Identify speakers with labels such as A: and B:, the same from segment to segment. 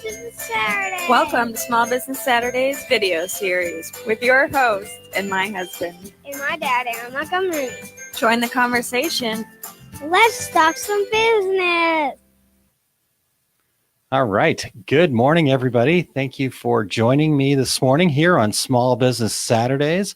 A: Business Saturday.
B: Welcome to Small Business Saturdays video series with your host and my husband.
A: And my dad, Aaron Montgomery.
B: Join the conversation.
A: Let's talk some business.
C: All right. Good morning, everybody. Thank you for joining me this morning here on Small Business Saturdays.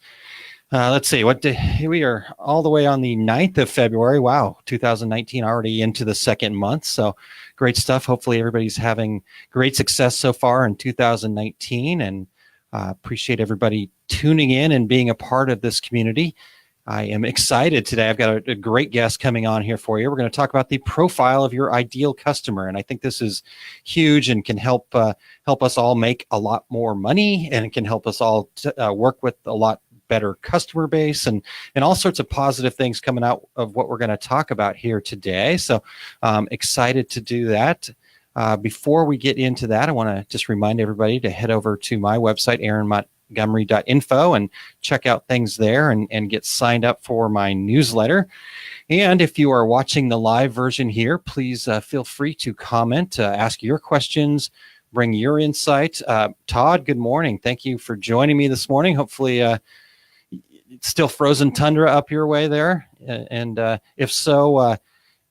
C: Let's see, what day? We are all the way on the 9th of February. Wow, 2019, already into the second month. So great stuff. Hopefully everybody's having great success so far in 2019, and appreciate everybody tuning in and being a part of this community. I am excited today. I've got a great guest coming on here for you. We're going to talk about the profile of your ideal customer, and I think this is huge and can help us all make a lot more money, and it can help us all work with a lot better customer base and all sorts of positive things coming out of what we're going to talk about here today. So excited to do that. Before we get into that, I want to just remind everybody to head over to my website, aaronmontgomery.info, and check out things there and get signed up for my newsletter. And if you are watching the live version here, please feel free to comment, ask your questions, bring your insight. Todd, good morning. Thank you for joining me this morning. Hopefully it's still frozen tundra up your way there. And if so,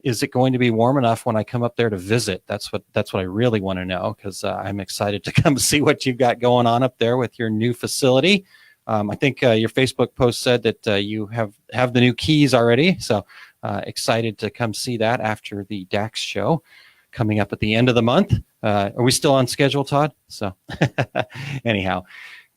C: is it going to be warm enough when I come up there to visit? That's what I really want to know, because I'm excited to come see what you've got going on up there with your new facility. I think your Facebook post said that you have the new keys already. So excited to come see that after the DAX show coming up at the end of the month. Are we still on schedule, Todd? So anyhow,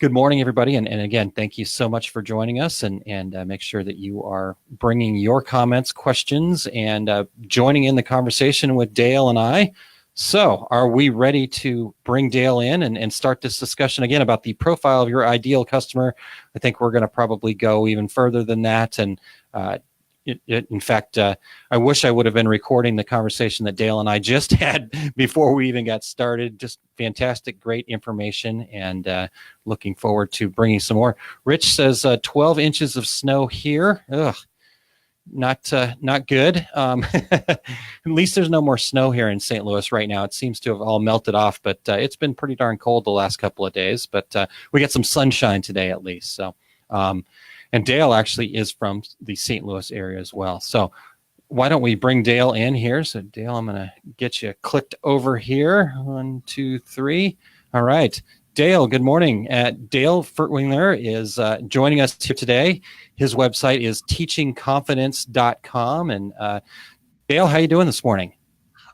C: good morning, everybody. And again, thank you so much for joining us, and make sure that you are bringing your comments, questions, and joining in the conversation with Dale and I. So are we ready to bring Dale in and start this discussion again about the profile of your ideal customer? I think we're going to probably go even further than that. And in fact, I wish I would have been recording the conversation that Dale and I just had before we even got started. Just fantastic, great information, and looking forward to bringing some more. Rich says 12 inches of snow here. Ugh, not good. At least there's no more snow here in St. Louis right now. It seems to have all melted off, but it's been pretty darn cold the last couple of days. But we got some sunshine today at least. So. And Dale actually is from the St. Louis area as well. So why don't we bring Dale in here? So Dale, I'm going to get you clicked over here. 1, 2, 3. All right. Dale, good morning. Dale Furtwengler is joining us here today. His website is teachingconfidence.com. And Dale, how you doing this morning?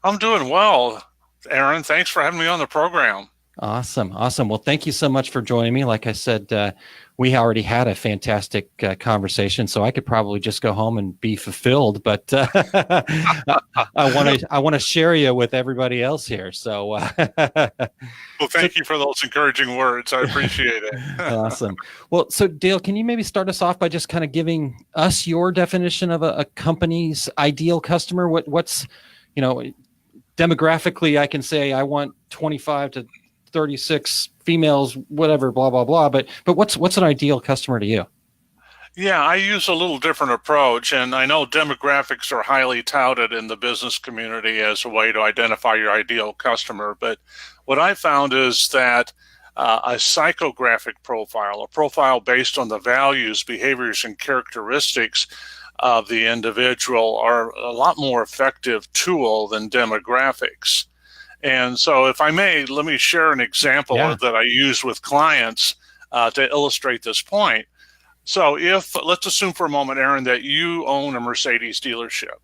D: I'm doing well, Aaron. Thanks for having me on the program.
C: Awesome. Well, thank you so much for joining me. Like I said, we already had a fantastic conversation, so I could probably just go home and be fulfilled. But I want to share you with everybody else here. So,
D: well, thank you for those encouraging words. I appreciate it.
C: Awesome. Well, so Dale, can you maybe start us off by just kind of giving us your definition of a company's ideal customer? What's demographically, I can say I want 25 to 36 females, whatever, blah, blah, blah. But what's an ideal customer to you?
D: Yeah, I use a little different approach, and I know demographics are highly touted in the business community as a way to identify your ideal customer. But what I found is that a psychographic profile, a profile based on the values, behaviors, and characteristics of the individual, are a lot more effective tool than demographics. And so if I may, let me share an example that I use with clients to illustrate this point. So let's assume for a moment, Aaron, that you own a Mercedes dealership,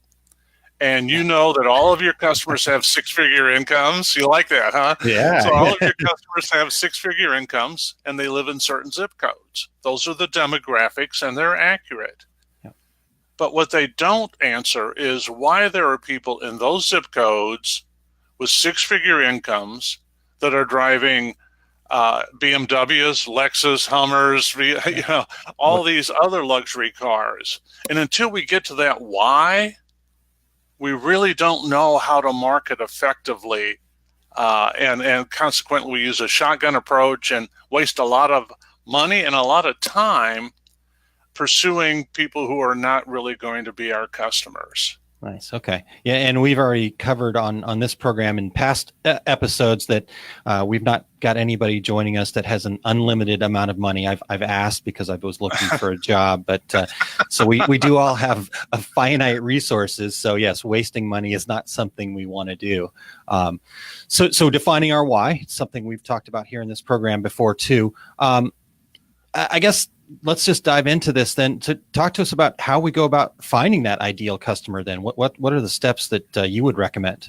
D: and you know that all of your customers have six-figure incomes. You like that, huh?
C: Yeah.
D: So all of your customers have six-figure incomes, and they live in certain zip codes. Those are the demographics, and they're accurate. Yeah. But what they don't answer is why there are people in those zip codes with six-figure incomes that are driving BMWs, Lexus, Hummers, all these other luxury cars. And until we get to that why, we really don't know how to market effectively. And consequently, we use a shotgun approach and waste a lot of money and a lot of time pursuing people who are not really going to be our customers.
C: Nice. Okay. Yeah, and we've already covered on this program in past episodes that we've not got anybody joining us that has an unlimited amount of money. I've asked because I was looking for a job, but so we do all have a finite resources. So yes, wasting money is not something we want to do. So defining our why, it's something we've talked about here in this program before too. I guess let's just dive into this then. To talk to us about how we go about finding that ideal customer. Then, what are the steps that you would recommend?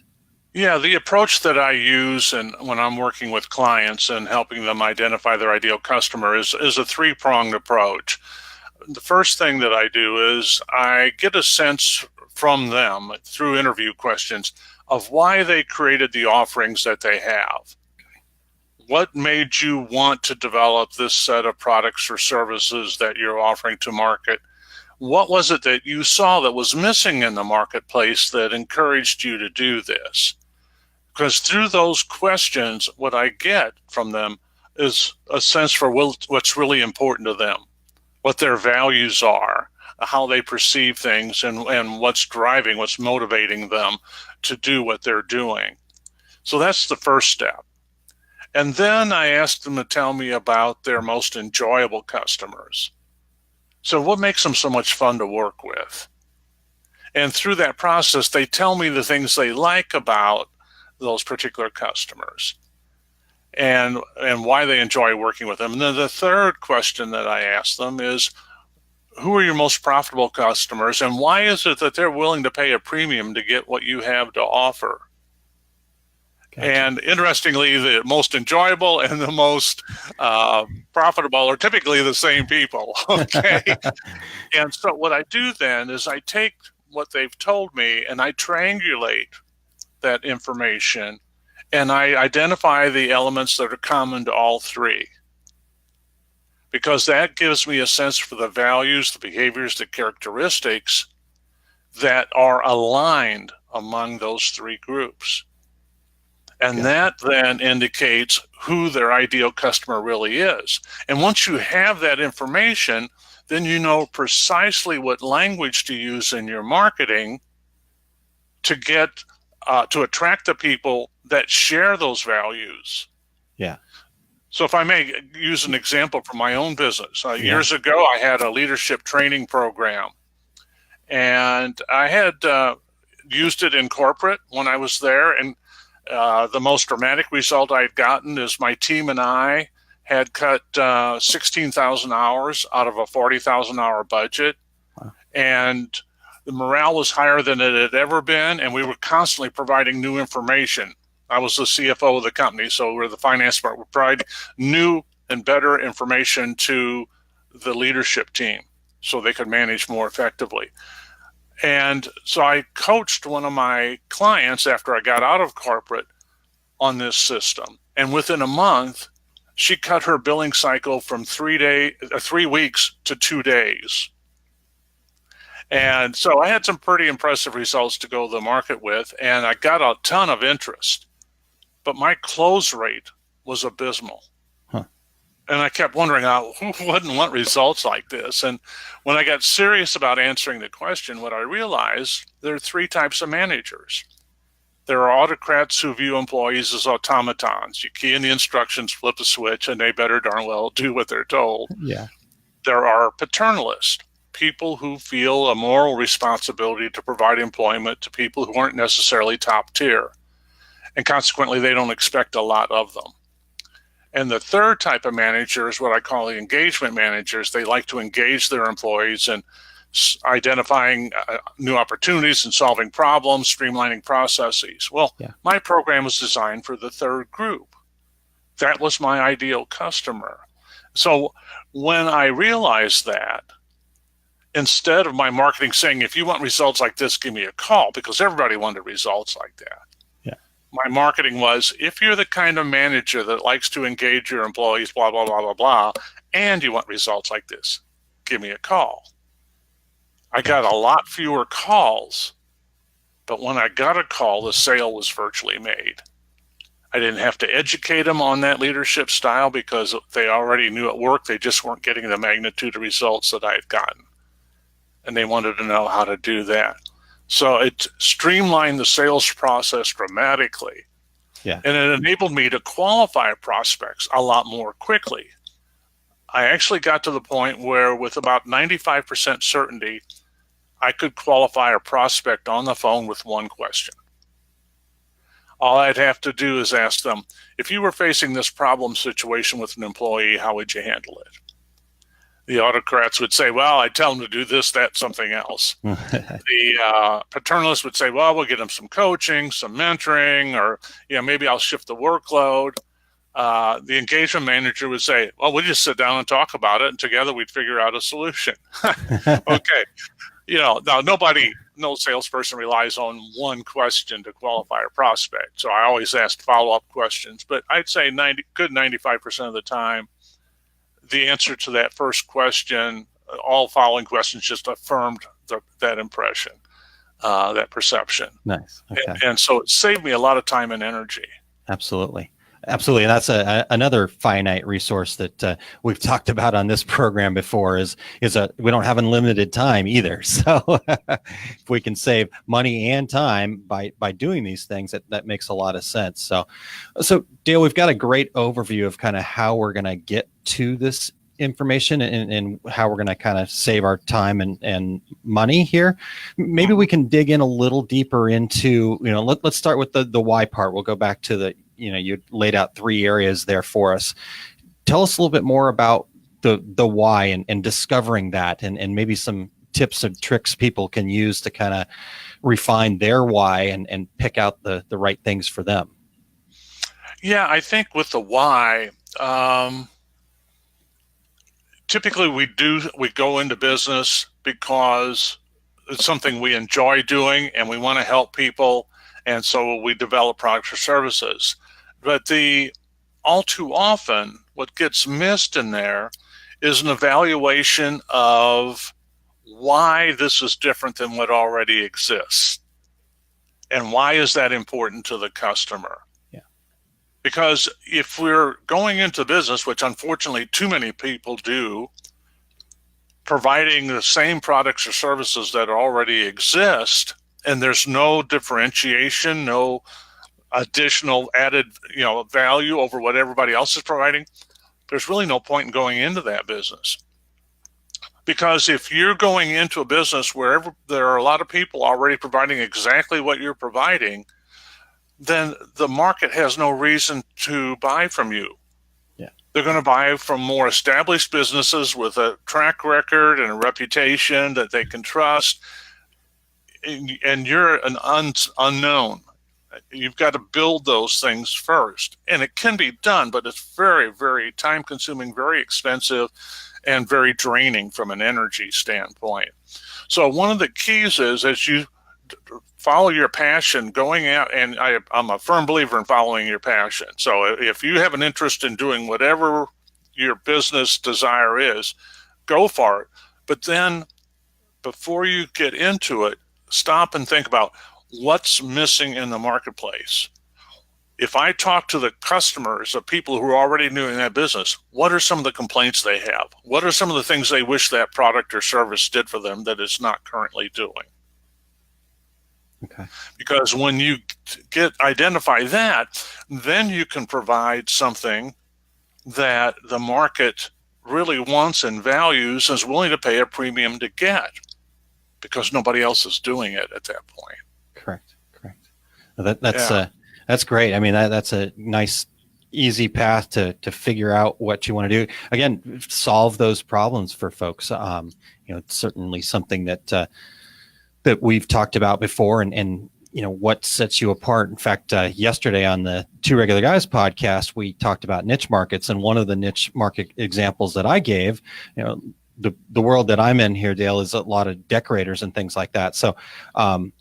D: Yeah, the approach that I use and when I'm working with clients and helping them identify their ideal customer is a three-pronged approach. The first thing that I do is I get a sense from them through interview questions of why they created the offerings that they have. What made you want to develop this set of products or services that you're offering to market? What was it that you saw that was missing in the marketplace that encouraged you to do this? Because through those questions, what I get from them is a sense for what's really important to them, what their values are, how they perceive things, and what's motivating them to do what they're doing. So that's the first step. And then I asked them to tell me about their most enjoyable customers. So what makes them so much fun to work with? And through that process, they tell me the things they like about those particular customers and why they enjoy working with them. And then the third question that I ask them is, who are your most profitable customers, and why is it that they're willing to pay a premium to get what you have to offer? Gotcha. And interestingly, the most enjoyable and the most profitable are typically the same people. Okay. And so what I do then is I take what they've told me and I triangulate that information and I identify the elements that are common to all three. Because that gives me a sense for the values, the behaviors, the characteristics that are aligned among those three groups. And that then indicates who their ideal customer really is. And once you have that information, then you know precisely what language to use in your marketing to get to attract the people that share those values.
C: Yeah.
D: So if I may use an example from my own business, years ago I had a leadership training program, and I had used it in corporate when I was there, and the most dramatic result I'd gotten is my team and I had cut 16,000 hours out of a 40,000 hour budget. Wow. And the morale was higher than it had ever been, and we were constantly providing new information. I was the CFO of the company, so we're the finance part. We provide new and better information to the leadership team so they could manage more effectively. And so I coached one of my clients after I got out of corporate on this system. And within a month, she cut her billing cycle from 3 weeks to 2 days. And so I had some pretty impressive results to go to the market with, and I got a ton of interest. But my close rate was abysmal. And I kept wondering, who wouldn't want results like this? And when I got serious about answering the question, what I realized, there are three types of managers. There are autocrats who view employees as automatons. You key in the instructions, flip a switch, and they better darn well do what they're told.
C: Yeah.
D: There are paternalists, people who feel a moral responsibility to provide employment to people who aren't necessarily top tier. And consequently, they don't expect a lot of them. And the third type of manager is what I call the engagement managers. They like to engage their employees in identifying new opportunities and solving problems, streamlining processes. Well, my program was designed for the third group. That was my ideal customer. So when I realized that, instead of my marketing saying, if you want results like this, give me a call, because everybody wanted results like that. My marketing was, if you're the kind of manager that likes to engage your employees, blah, blah, blah, blah, blah, and you want results like this, give me a call. I got a lot fewer calls, but when I got a call, the sale was virtually made. I didn't have to educate them on that leadership style because they already knew it worked. They just weren't getting the magnitude of results that I had gotten. And they wanted to know how to do that. So it streamlined the sales process dramatically.
C: Yeah.
D: And it enabled me to qualify prospects a lot more quickly. I actually got to the point where with about 95% certainty, I could qualify a prospect on the phone with one question. All I'd have to do is ask them, if you were facing this problem situation with an employee, how would you handle it? The autocrats would say, well, I'd tell them to do this, that, something else. The paternalists would say, well, we'll get them some coaching, some mentoring, or maybe I'll shift the workload. The engagement manager would say, well, we'll just sit down and talk about it, and together we'd figure out a solution. Okay. Now no salesperson relies on one question to qualify a prospect. So I always ask follow-up questions, but I'd say 95% of the time, the answer to that first question, all following questions just affirmed that impression, that perception.
C: Nice. Okay.
D: And so it saved me a lot of time and energy.
C: Absolutely. Absolutely. And that's another finite resource that we've talked about on this program before is we don't have unlimited time either. So if we can save money and time by doing these things, that makes a lot of sense. So Dale, we've got a great overview of kind of how we're going to get to this information and how we're going to kind of save our time and money here. Maybe we can dig in a little deeper into, let's start with the why part. We'll go back to you laid out 3 areas there for us. Tell us a little bit more about the why and discovering that and maybe some tips and tricks people can use to kind of refine their why and pick out the right things for them.
D: Yeah, I think with the why, typically we go into business because it's something we enjoy doing and we want to help people, and so we develop products or services. But all too often, what gets missed in there is an evaluation of why this is different than what already exists. And why is that important to the customer?
C: Yeah.
D: Because if we're going into business, which unfortunately too many people do, providing the same products or services that already exist, and there's no differentiation, no additional added value over what everybody else is providing, there's really no point in going into that business. Because if you're going into a business where there are a lot of people already providing exactly what you're providing, then the market has no reason to buy from you.
C: Yeah.
D: They're going to buy from more established businesses with a track record and a reputation that they can trust. And you're an unknown. You've got to build those things first. And it can be done, but it's very, very time consuming, very expensive, and very draining from an energy standpoint. So one of the keys is as you follow your passion, going out, and I'm a firm believer in following your passion. So if you have an interest in doing whatever your business desire is, go for it. But then before you get into it, stop and think about what's missing in the marketplace. If I talk to the customers of people who are already doing that business, what are some of the complaints they have? What are some of the things they wish that product or service did for them that it's not currently doing?
C: Okay.
D: Because when you identify that, then you can provide something that the market really wants and values and is willing to pay a premium to get, because nobody else is doing it at that point.
C: Correct. That's great. I mean, that's a nice, easy path to figure out what you want to do. Again, solve those problems for folks. It's certainly something that we've talked about before, and what sets you apart. In fact, yesterday on the Two Regular Guys podcast, we talked about niche markets, and one of the niche market examples that I gave, the world that I'm in here, Dale, is a lot of decorators and things like that. So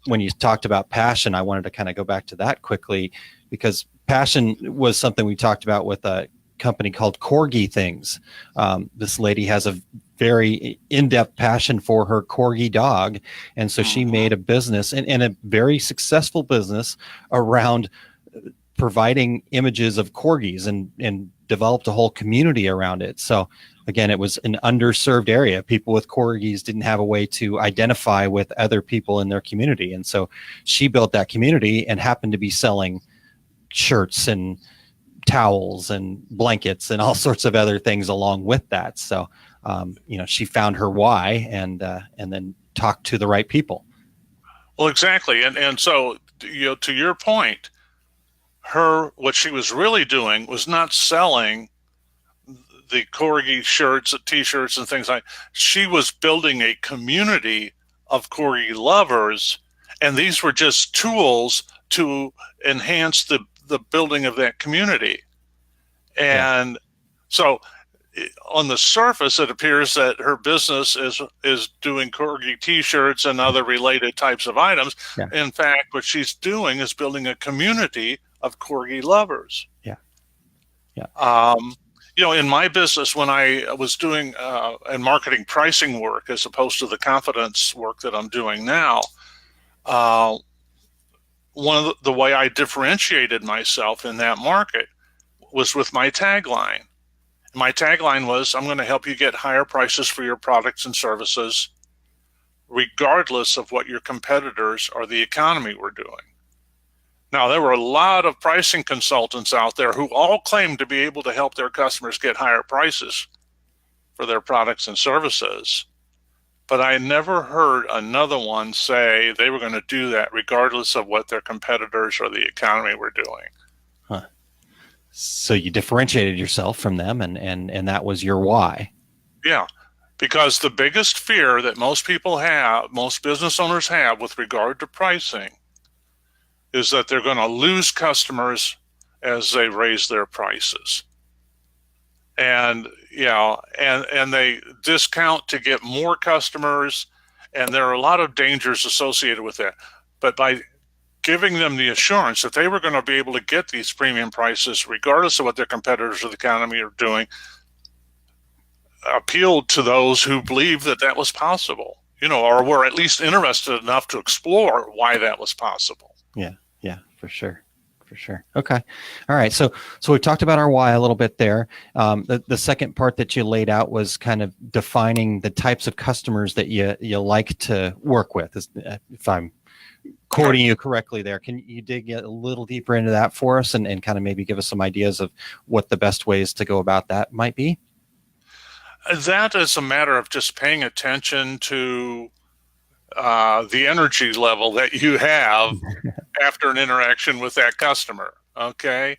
C: when you talked about passion, I wanted to kind of go back to that quickly, because passion was something we talked about with a company called Corgi Things. This lady has a very in-depth passion for her Corgi dog. And so she made a business and a very successful business around providing images of corgis and developed a whole community around it. So again, it was an underserved area. People with corgis didn't have a way to identify with other people in their community. And so she built that community and happened to be selling shirts and towels and blankets and all sorts of other things along with that. So, she found her why and then talked to the right people.
D: Well, exactly. And so, to your point, what she was really doing was not selling the corgi shirts, t-shirts and things like that. She was building a community of corgi lovers, and these were just tools to enhance the building of that community. And so on the surface, it appears that her business is doing corgi t-shirts and other related types of items.
C: Yeah.
D: In fact, what she's doing is building a community of corgi lovers.
C: Yeah.
D: In my business, when I was doing and marketing pricing work as opposed to the confidence work that I'm doing now, one of the way I differentiated myself in that market was with my tagline. My tagline was, I'm going to help you get higher prices for your products and services, regardless of what your competitors or the economy were doing. Now, there were a lot of pricing consultants out there who all claimed to be able to help their customers get higher prices for their products and services. But I never heard another one say they were going to do that regardless of what their competitors or the economy were doing.
C: Huh. So you differentiated yourself from them, and that was your why.
D: Yeah, because the biggest fear that most people have, most business owners have with regard to pricing, is that they're going to lose customers as they raise their prices. And and they discount to get more customers, and there are a lot of dangers associated with that. But by giving them the assurance that they were going to be able to get these premium prices regardless of what their competitors or the economy are doing, appealed to those who believed that was possible, or were at least interested enough to explore why that was possible.
C: Yeah, for sure. Okay. All right. So we talked about our why a little bit there. The second part that you laid out was kind of defining the types of customers that you like to work with. If I'm quoting you correctly there, can you dig a little deeper into that for us and kind of maybe give us some ideas of what the best ways to go about that might be?
D: That is a matter of just paying attention to the energy level that you have after an interaction with that customer. Okay.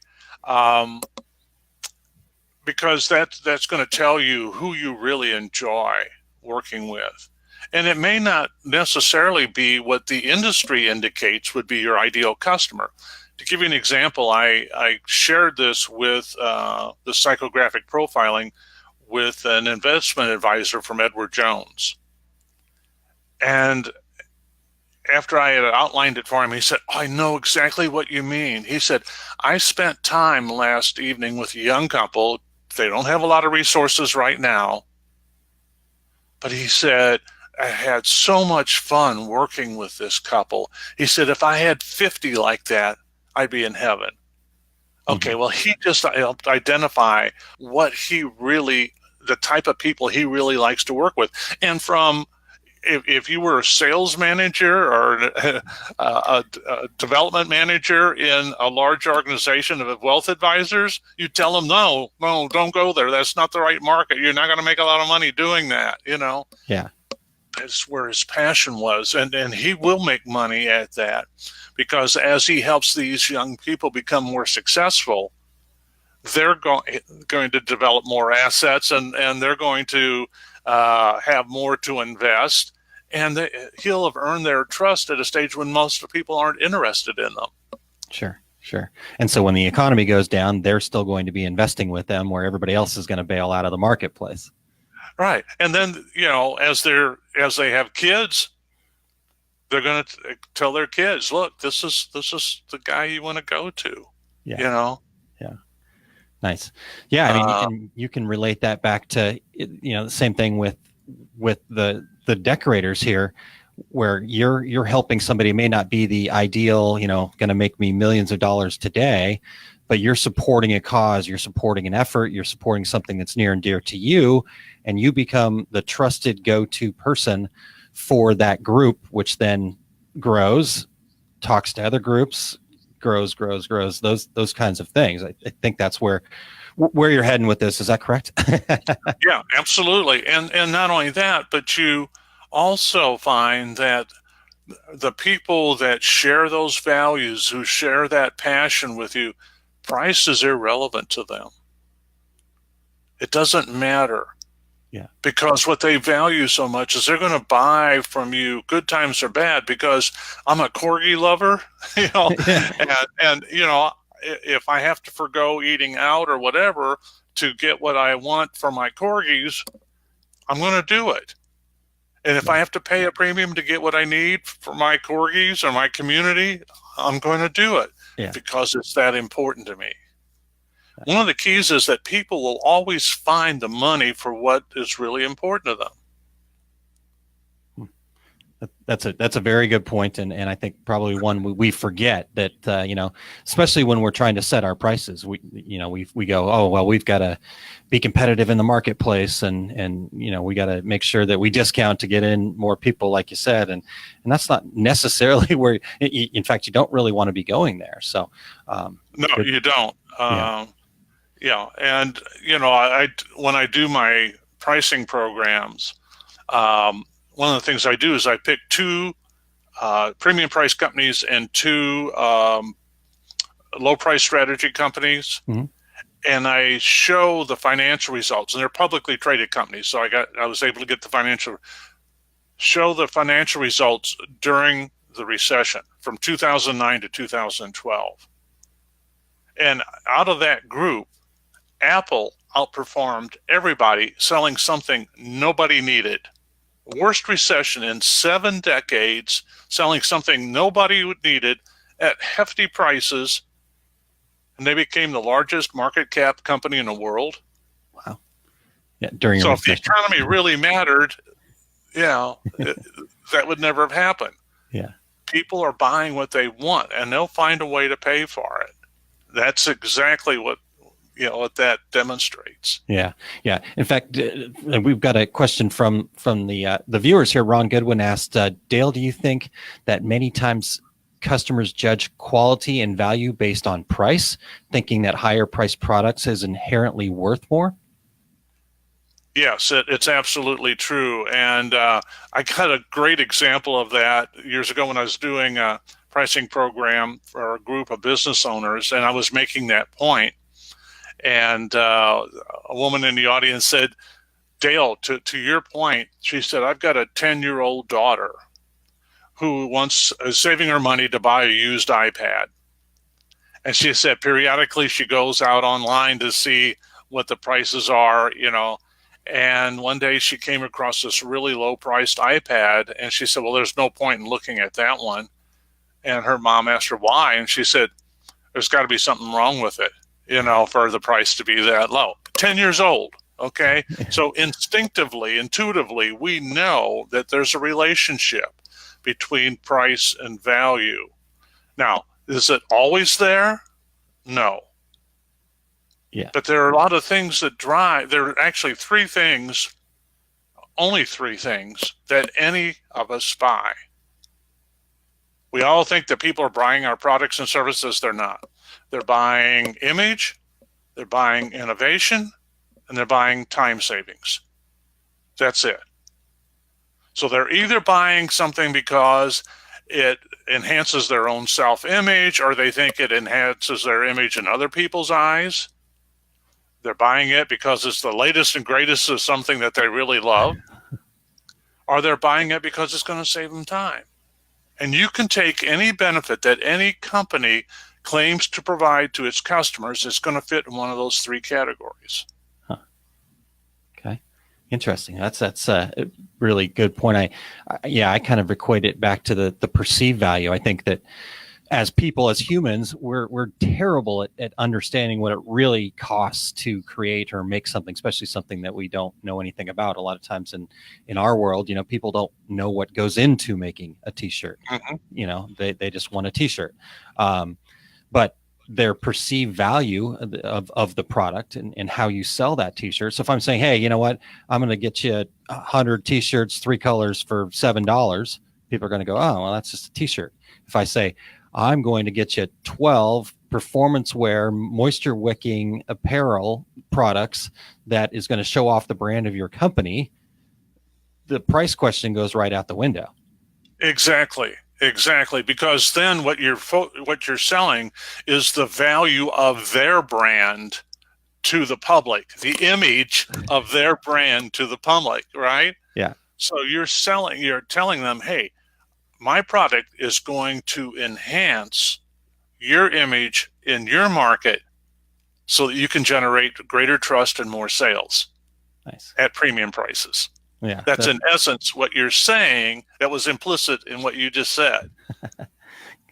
D: Because that's going to tell you who you really enjoy working with. And it may not necessarily be what the industry indicates would be your ideal customer. To give you an example, I shared this with the psychographic profiling with an investment advisor from Edward Jones. And after I had outlined it for him, he said, I know exactly what you mean. He said, I spent time last evening with a young couple. They don't have a lot of resources right now. But he said, I had so much fun working with this couple. He said, if I had 50 like that, I'd be in heaven. Okay, well, he just helped identify the type of people he really likes to work with. And if you were a sales manager or a development manager in a large organization of wealth advisors, you tell them, no, don't go there. That's not the right market. You're not going to make a lot of money doing that,
C: Yeah.
D: That's where his passion was. And he will make money at that because as he helps these young people become more successful, they're going to develop more assets and they're going to have more to invest. And he'll have earned their trust at a stage when most people aren't interested in them.
C: Sure. And so when the economy goes down, they're still going to be investing with them where everybody else is going to bail out of the marketplace.
D: Right. And then, as they have kids, they're going to tell their kids, look, this is the guy you want to go to,
C: Yeah. Nice. Yeah. I mean, you can relate that back to, the same thing with the decorators here, where you're helping somebody may not be the ideal, going to make me millions of dollars today, but you're supporting a cause, you're supporting an effort, you're supporting something that's near and dear to you, and you become the trusted go-to person for that group, which then grows, talks to other groups, grows, those kinds of things. I think that's where you're heading with this. Is that correct?
D: Yeah, absolutely. And not only that, but you also find that the people that share those values, who share that passion with you, price is irrelevant to them. It doesn't matter.
C: Yeah.
D: Because what they value so much is they're going to buy from you, good times or bad, because I'm a corgi lover, and if I have to forgo eating out or whatever to get what I want for my corgis, I'm going to do it. And if I have to pay a premium to get what I need for my corgis or my community, I'm going to do it because it's that important to me. One of the keys is that people will always find the money for what is really important to them.
C: That's a very good point, and I think probably one we forget that especially when we're trying to set our prices, we go, oh well, we've got to be competitive in the marketplace, and we got to make sure that we discount to get in more people, like you said, and that's not necessarily where. In fact, you don't really want to be going there. So
D: no, you don't. And I when I do my pricing programs. One of the things I do is I pick two premium price companies and two low price strategy companies, and I show the financial results. And they're publicly traded companies, so I was able to get show the financial results during the recession from 2009 to 2012. And out of that group, Apple outperformed everybody, selling something nobody needed. Worst recession in 7 decades, selling something nobody needed at hefty prices, and they became the largest market cap company in the world.
C: Wow! Yeah, during
D: so if the economy really mattered, that would never have happened.
C: Yeah,
D: people are buying what they want, and they'll find a way to pay for it. That's exactly what that demonstrates.
C: Yeah. In fact, we've got a question from the viewers here. Ron Goodwin asked, Dale, do you think that many times customers judge quality and value based on price, thinking that higher priced products is inherently worth more?
D: Yes, it's absolutely true. And I got a great example of that years ago when I was doing a pricing program for a group of business owners, and I was making that point. And a woman in the audience said, Dale, to your point, she said, I've got a 10-year-old daughter who is saving her money to buy a used iPad. And she said periodically she goes out online to see what the prices are, and one day she came across this really low-priced iPad, and she said, well, there's no point in looking at that one. And her mom asked her why, and she said, there's got to be something wrong with it, for the price to be that low. 10 years old, okay? So intuitively, we know that there's a relationship between price and value. Now, is it always there? No.
C: Yeah.
D: But there are a lot of things that there are actually only three things that any of us buy. We all think that people are buying our products and services. They're not. They're buying image, they're buying innovation, and they're buying time savings. That's it. So they're either buying something because it enhances their own self-image, or they think it enhances their image in other people's eyes. They're buying it because it's the latest and greatest of something that they really love. Or they're buying it because it's going to save them time. And you can take any benefit that any company claims to provide to its customers, it's going to fit in one of those three categories.
C: Huh. Okay. Interesting. That's a really good point. I kind of equate it back to the perceived value. I think that as people, as humans, we're terrible at understanding what it really costs to create or make something, especially something that we don't know anything about. A lot of times in our world, people don't know what goes into making a t-shirt. Mm-hmm. They just want a t-shirt. But their perceived value of the product and how you sell that t-shirt. So if I'm saying, hey, you know what, I'm going to get you 100 t-shirts, 3 colors for $7, people are going to go, oh, well, that's just a t-shirt. If I say, I'm going to get you 12 performance wear, moisture wicking apparel products that is going to show off the brand of your company, the price question goes right out the window.
D: Exactly. Because then what you're selling is the value of their brand to the public, the image of their brand to the public, right?
C: Yeah.
D: So you're telling them, hey, my product is going to enhance your image in your market so that you can generate greater trust and more sales.
C: Nice. At
D: premium prices.
C: Yeah.
D: That's in essence what you're saying that was implicit in what you just said.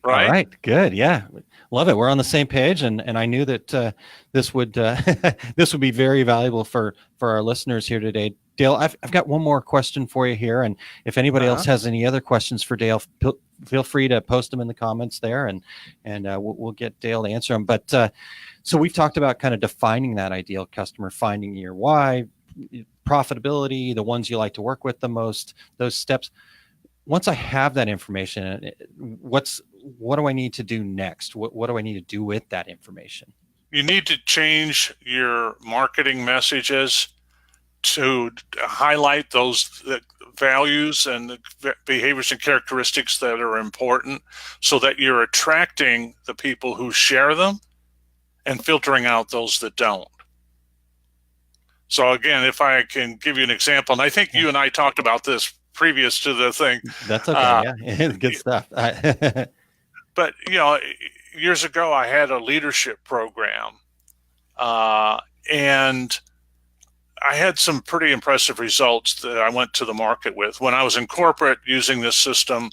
D: Right?
C: All right. Good. Yeah. Love it. We're on the same page. And I knew that this would this would be very valuable for our listeners here today. Dale, I've got one more question for you here. And if anybody else has any other questions for Dale, feel free to post them in the comments there, and we'll get Dale to answer them. But so we've talked about kind of defining that ideal customer, finding your why, profitability, the ones you like to work with the most, those steps. Once I have that information, what do I need to do next? What do I need to do with that information?
D: You need to change your marketing messages to highlight those values and the behaviors and characteristics that are important so that you're attracting the people who share them and filtering out those that don't. So again, if I can give you an example, and I think you and I talked about this previous to the thing.
C: That's okay. Yeah, good stuff.
D: But, years ago, I had a leadership program, and I had some pretty impressive results that I went to the market with. When I was in corporate using this system,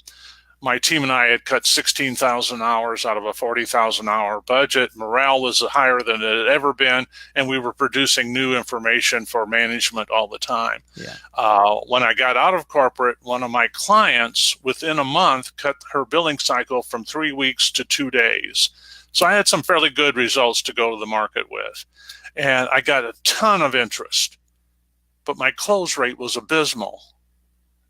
D: my team and I had cut 16,000 hours out of a 40,000 hour budget. Morale was higher than it had ever been, and we were producing new information for management all the time.
C: Yeah.
D: When I got out of corporate, one of my clients within a month cut her billing cycle from 3 weeks to 2 days. So I had some fairly good results to go to the market with. And I got a ton of interest, but my close rate was abysmal.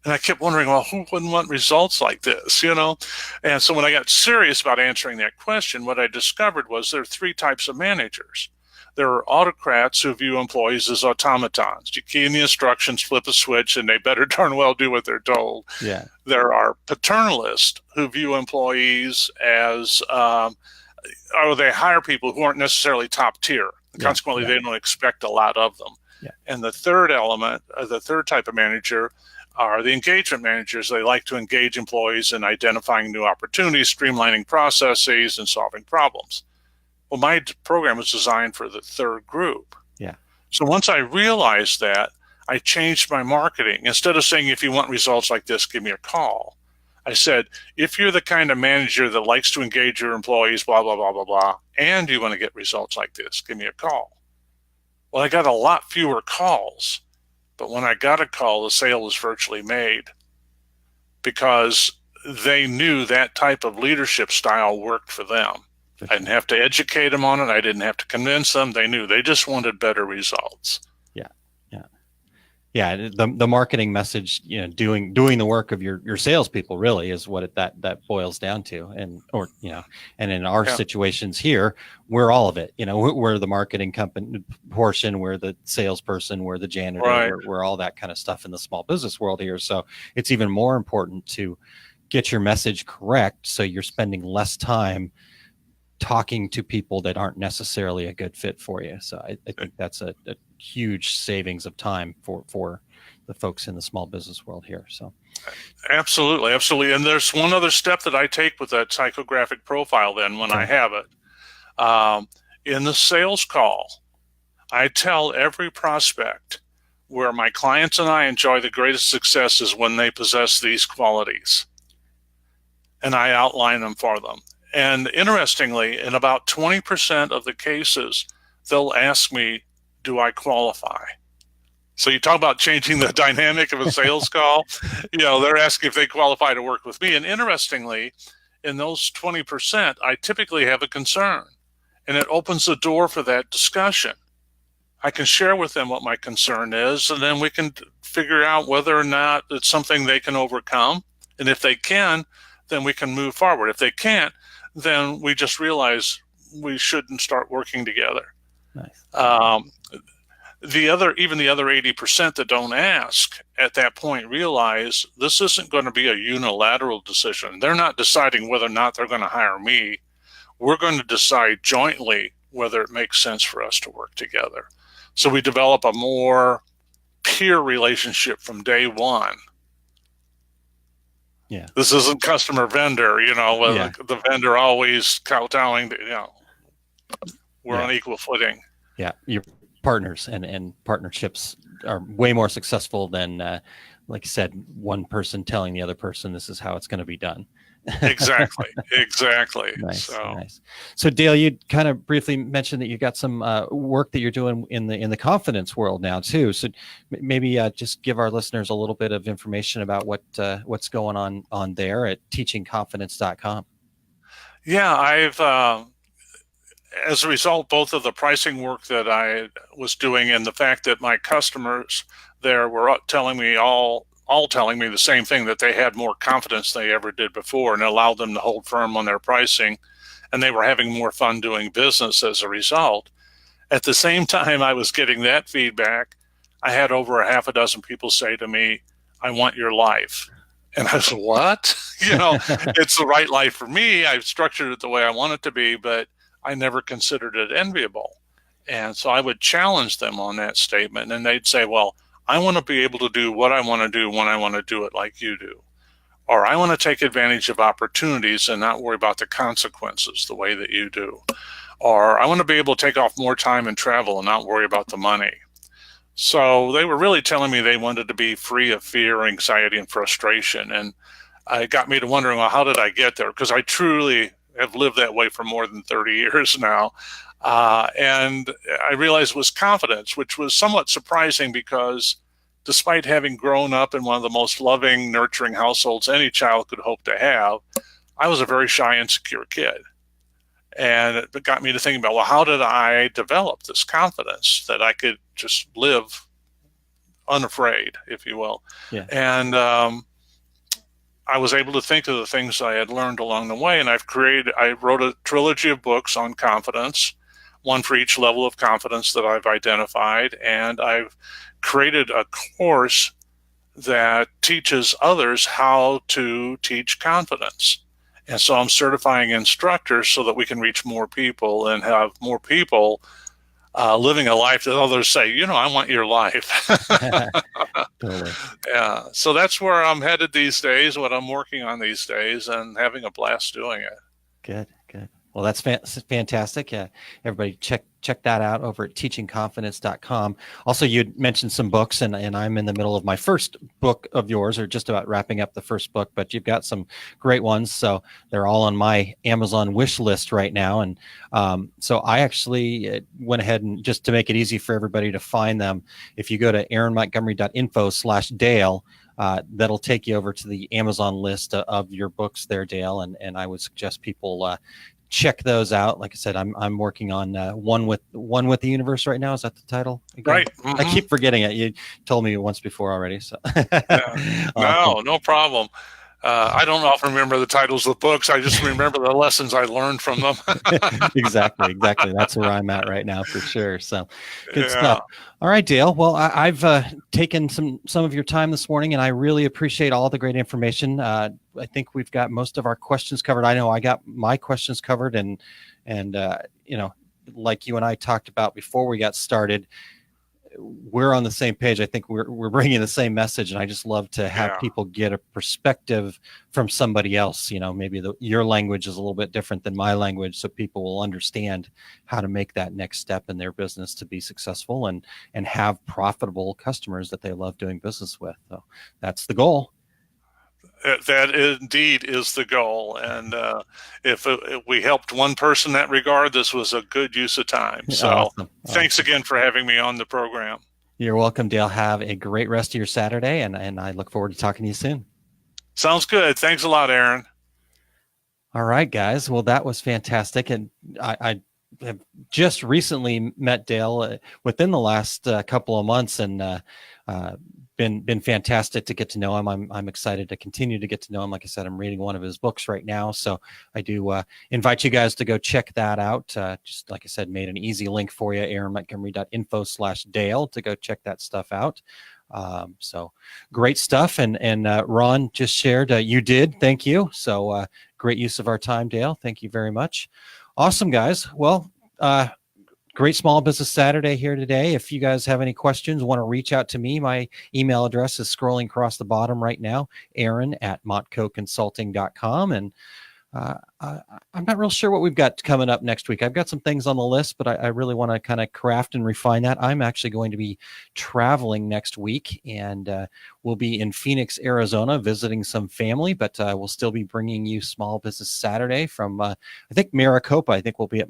D: And I kept wondering, well, who wouldn't want results like this, And so when I got serious about answering that question, what I discovered was there are 3 types of managers. There are autocrats who view employees as automatons. You key in the instructions, flip a switch, and they better darn well do what they're told.
C: Yeah.
D: There are paternalists who view employees as, or they hire people who aren't necessarily top tier. Consequently, they don't expect a lot of them.
C: Yeah.
D: And the third element, the third type of manager, are the engagement managers. They like to engage employees in identifying new opportunities, streamlining processes, and solving problems. Well, my program was designed for the third group.
C: Yeah.
D: So once I realized that, I changed my marketing. Instead of saying, if you want results like this, give me a call, I said, if you're the kind of manager that likes to engage your employees, blah, blah, blah, blah, blah, and you want to get results like this, give me a call. Well, I got a lot fewer calls, but when I got a call, the sale was virtually made because they knew that type of leadership style worked for them. I didn't have to educate them on it. I didn't have to convince them. They knew. They just wanted better results.
C: Yeah, the marketing message, doing the work of your salespeople really is what that boils down to, and in our situations here, we're all of it. We're the marketing company portion, we're the salesperson, we're the janitor,
D: right.
C: we're all that kind of stuff in the small business world here. So it's even more important to get your message correct, so you're spending less time talking to people that aren't necessarily a good fit for you. So I think that's a huge savings of time for the folks in the small business world here. So
D: absolutely. And there's one other step that I take with that psychographic profile then when I have it. In the sales call, I tell every prospect where my clients and I enjoy the greatest success is when they possess these qualities. And I outline them for them. And interestingly, in about 20% of the cases, they'll ask me, do I qualify? So you talk about changing the dynamic of a sales call. They're asking if they qualify to work with me. And interestingly, in those 20%, I typically have a concern. and it opens the door for that discussion. I can share with them what my concern is, and then we can figure out whether or not it's something they can overcome. And if they can, then we can move forward. If they can't, then we just realize we shouldn't start working together.
C: Nice.
D: The other 80% that don't ask at that point realize this isn't going to be a unilateral decision. They're not deciding whether or not they're going to hire me. We're going to decide jointly whether it makes sense for us to work together. So we develop a more peer relationship from day one.
C: Yeah.
D: This isn't customer vendor, the vendor always kowtowing, we're on equal footing.
C: Yeah. Your partners and partnerships are way more successful than, like you said, one person telling the other person this is how it's going to be done.
D: Exactly.
C: Nice. So Dale, you kind of briefly mentioned that you got some work that you're doing in the confidence world now too. So maybe just give our listeners a little bit of information about what's going on there at teachingconfidence.com.
D: Yeah, I've as a result both of the pricing work that I was doing and the fact that my customers there were telling me the same thing, that they had more confidence than they ever did before, and it allowed them to hold firm on their pricing, and they were having more fun doing business as a result. At the same time I was getting that feedback, I had over a half a dozen people say to me, "I want your life." And I said, "What?" It's the right life for me. I've structured it the way I want it to be, but I never considered it enviable. And so I would challenge them on that statement, and they'd say, "Well, I want to be able to do what I want to do when I want to do it like you do. Or I want to take advantage of opportunities and not worry about the consequences the way that you do. Or I want to be able to take off more time and travel and not worry about the money." So they were really telling me they wanted to be free of fear, anxiety, and frustration. And it got me to wondering, well, how did I get there? Because I truly have lived that way for more than 30 years now. And I realized it was confidence, which was somewhat surprising because despite having grown up in one of the most loving, nurturing households any child could hope to have, I was a very shy, insecure kid. And it got me to thinking about, well, how did I develop this confidence that I could just live unafraid, if you will?
C: Yeah.
D: And I was able to think of the things I had learned along the way, and I wrote a trilogy of books on confidence, one for each level of confidence that I've identified, and I've created a course that teaches others how to teach confidence. And so I'm certifying instructors so that we can reach more people and have more people living a life that others say, I want your life.
C: Totally.
D: Yeah. So that's where I'm headed these days, what I'm working on these days, and having a blast doing it.
C: Good. Well, that's fantastic. Everybody check that out over at teachingconfidence.com. Also, you mentioned some books, and I'm in the middle of my first book of yours, or just about wrapping up the first book, but you've got some great ones. So they're all on my Amazon wish list right now. And so I actually went ahead and, just to make it easy for everybody to find them, if you go to aaronmontgomery.info/Dale, that'll take you over to the Amazon list of your books there, Dale. And I would suggest people check those out. Like I said, I'm working on one with the universe right now. Is that the title? Again?
D: Right. Mm-hmm.
C: I keep forgetting it. You told me once before already. So
D: no problem. I don't often remember the titles of the books. I just remember the lessons I learned from them.
C: Exactly. That's where I'm at right now for sure. So good stuff. All right, Dale. Well, I've taken some of your time this morning, and I really appreciate all the great information. I think we've got most of our questions covered. I know I got my questions covered, and like you and I talked about before we got started, we're on the same page. I think we're bringing the same message, and I just love to have people get a perspective from somebody else. Maybe your language is a little bit different than my language, so people will understand how to make that next step in their business to be successful and have profitable customers that they love doing business with. So that's the goal.
D: That indeed is the goal. And if we helped one person in that regard, this was a good use of time. So
C: awesome.
D: Thanks again for having me on the program.
C: You're welcome, Dale. Have a great rest of your Saturday, and I look forward to talking to you soon.
D: Sounds good. Thanks a lot, Aaron.
C: All right, guys. Well, that was fantastic. And I have just recently met Dale within the last couple of months, and been fantastic to get to know him. I'm excited to continue to get to know him. Like I said, I'm reading one of his books right now, so I do invite you guys to go check that out. Just like I said, made an easy link for you, aaronmontgomery.info/Dale, to go check that stuff out. So great stuff. And Ron just shared, you did. Thank you. So great use of our time, Dale. Thank you very much. Awesome, guys. Well, great Small Business Saturday here today. If you guys have any questions, want to reach out to me, my email address is scrolling across the bottom right now, aaron@montcoconsulting.com. And I'm not real sure what we've got coming up next week. I've got some things on the list, but I really want to kind of craft and refine that. I'm actually going to be traveling next week, and we'll be in Phoenix, Arizona, visiting some family, but we'll still be bringing you Small Business Saturday from, I think, Maricopa. I think we'll be at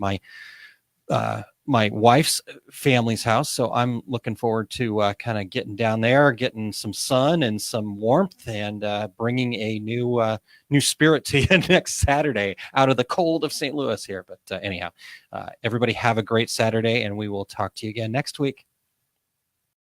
C: my wife's family's house. So I'm looking forward to kind of getting down there, getting some sun and some warmth, and bringing a new spirit to you next Saturday out of the cold of St. Louis here. But anyhow, everybody have a great Saturday, and we will talk to you again next week.